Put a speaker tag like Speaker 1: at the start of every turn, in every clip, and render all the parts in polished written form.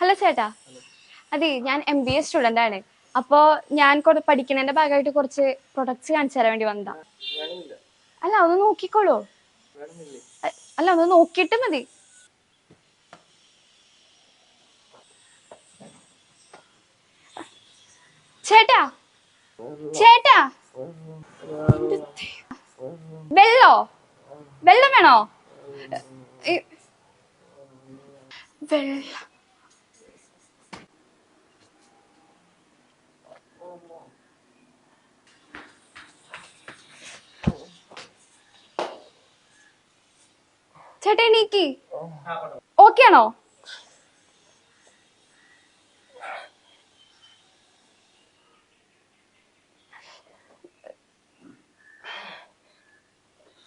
Speaker 1: Hello ചേട്ടാ, അതെ ഞാൻ MBA സ്റ്റുഡന്റ് ആണ്. അപ്പോ ഞാൻ പഠിക്കുന്നതിന്റെ ഭാഗമായിട്ട് കുറച്ച് പ്രൊഡക്ട്സ് കാണിച്ചു തരാൻ വേണ്ടി വന്നതാ. അല്ല ഒന്ന് നോക്കിക്കോളൂ. അല്ല ഒന്ന് നോക്കിയിട്ട് മതി. ചേട്ടാ ചേട്ടാ, വെള്ളോ വെള്ളം വേണോ? വെള്ളം ചേട്ടാ എണീക്ക്. ഓക്കെ ആണോ?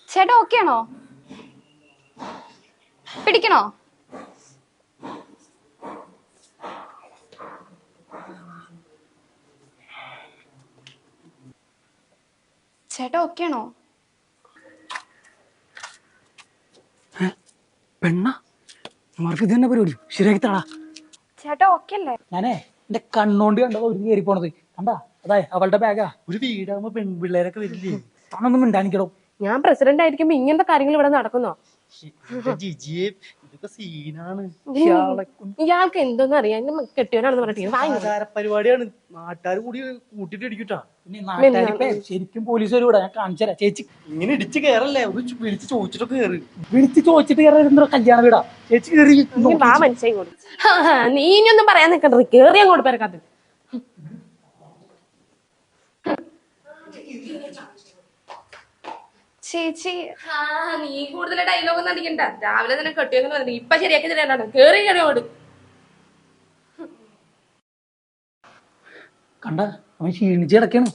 Speaker 1: ചേട്ടാ ഓക്കെ ആണോ? പിടിക്കണോ? ചേട്ടാ ഓക്കെ ആണോ?
Speaker 2: പെണ്ണ മാർക്ക് ഇത് തന്നെ പരിപാടി ശരിയാക്കി താടാ.
Speaker 1: ചേട്ടാ ഓക്കെ അല്ലേ?
Speaker 2: ഞാനേ എന്റെ കണ്ണോണ്ട് കണ്ടോ ഒരു കയറി പോണത് കണ്ടാ? അതാ അവളുടെ ബാഗാ. ഒരു വീടാകുമ്പോ പെൺപിള്ളേരൊക്കെ വരില്ലേ? താനൊന്നും മിണ്ടാനിക്കടോ.
Speaker 3: ഞാൻ പ്രസിഡന്റ് ആയിരിക്കുമ്പോ ഇങ്ങനത്തെ കാര്യങ്ങൾ ഇവിടെ നടക്കുന്നോ?
Speaker 2: ജിജിയെ ഇതൊക്കെ സീനാണ്.
Speaker 3: ഇയാൾക്ക് എന്തോന്നും അറിയാം. കെട്ടിയവനാണെന്ന് പറഞ്ഞിട്ട്
Speaker 2: പരിപാടിയാണ്. നാട്ടുകാർ കൂടി കൂട്ടിട്ട് അടിക്കൂട്ടാ. നാട്ടുകാരിപ്പേ ശരിക്കും പോലീസ് വരൂടാ. ഞാൻ കാണിച്ചു തരാം. ചേച്ചി ഇങ്ങനെ ഇടിച്ച് കയറല്ലേ, ഒന്ന് വിളിച്ച് ചോദിച്ചിട്ടൊക്കെ കയറി. വിളിച്ച് ചോദിച്ചിട്ട് കയറുന്ന കല്യാണ വീടാ. ചേച്ചി കയറി
Speaker 3: മനസ്സിലായി കൂടി. നീ ഇനിയൊന്നും പറയാൻ നിൽക്കണ്ട, കേറി അങ്ങോട്ട് പേരക്കാത്ത.
Speaker 1: ചേച്ചി
Speaker 3: നീ കൂടുതൽ ഡയലോഗ് ഒന്നും അടിക്കണ്ട. രാവിലെ തന്നെ കെട്ടിയെന്ന് പറഞ്ഞു. ഇപ്പൊ ശരിയാക്കി തരാനാണ്. കേറി അങ്ങോട്ട്.
Speaker 2: കണ്ട അവൻ ക്ഷീണിച്ച് കിടക്കാണ്.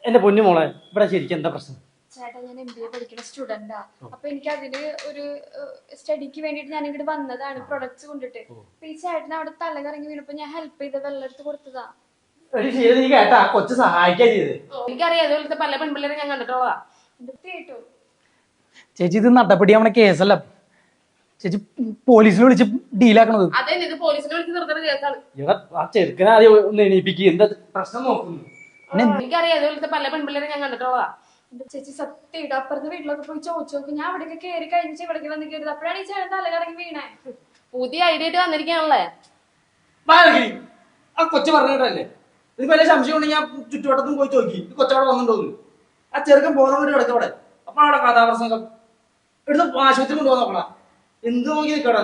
Speaker 2: എന്റെ പൊന്നു മോളെ, ഇവിടെ ശരിക്കും എന്താ പ്രശ്നം?
Speaker 1: ചേട്ടാ ഞാൻ MBA പഠിക്കുന്ന സ്റ്റുഡന്റാ. അപ്പൊ എനിക്ക് അതിന് ഒരു സ്റ്റഡിക്ക് വേണ്ടിട്ട് ഞാൻ ഇങ്ങോട്ട് വന്നതാണ് പ്രൊഡക്ട്സ് കൊണ്ടിട്ട്. അപ്പൊ ഈ ചേട്ടൻ അവിടെ തല കറങ്ങി വീണപ്പോ ഞാൻ ഹെൽപ്പ് ചെയ്ത വെള്ളം എടുത്ത് കൊടുത്തതാ.
Speaker 2: കേട്ടാ കൊച്ചു സഹായിക്കാ ചെയ്ത്.
Speaker 3: എനിക്കറിയാം, അതുപോലത്തെ പല പെൺപിള്ളേരെ ഞാൻ കണ്ടിട്ടുള്ളതാ.
Speaker 2: ചേച്ചി ഇത് നടപടി അവനെ കേസല്ല. ചേച്ചി പോലീസിനെ വിളിച്ച് ഡീലാക്കണത്.
Speaker 3: അതെ, ഇത് പോലീസിനെ വിളിച്ച് നിർത്തുന്ന കേസാണ്.
Speaker 2: ആ ചെറുക്കനെ ആദ്യം ഒന്ന് എണീപ്പിക്കുക. എന്താ പ്രശ്നം നോക്കുന്നു?
Speaker 3: എനിക്കറിയാം, അതുപോലത്തെ പല പെൺപിള്ളേരെ ഞാൻ കണ്ടിട്ടുള്ളതാ.
Speaker 1: എന്റെ ചേച്ചി സത്യം അപ്പുറത്തെ വീട്ടിലൊക്കെ പോയി ചോദിച്ചു നോക്കും. ഞാൻ ഇവിടേക്ക് കയറി കഴിഞ്ഞ് ഇവിടേക്ക് വന്ന് കയറിയത്. അപ്പോഴാണ് ഈ ചേട്ടൻ തല കറങ്ങി വീണേ.
Speaker 3: പുതിയ ഐഡിയ ആയിട്ട് വന്നിരിക്കാണല്ലേ?
Speaker 2: ആ കൊച്ചു പറഞ്ഞിട്ടല്ലേ? ഇത് വലിയ സംശയം ഉണ്ടെങ്കിൽ ഞാൻ ചുറ്റുവട്ടത്തും പോയി ചോദിക്കും കൊച്ചവിടെ വന്നിട്ടോന്ന്. ആ ചെറുക്കൻ പോകുന്ന വേണ്ടി കിടക്കവിടെ. അപ്പൊ അവിടെ കഥാപ്രസംഗം എടുത്ത് ആശുപത്രി കൊണ്ടുപോകുന്ന എന്ത് നോക്കി നിൽക്കടാ?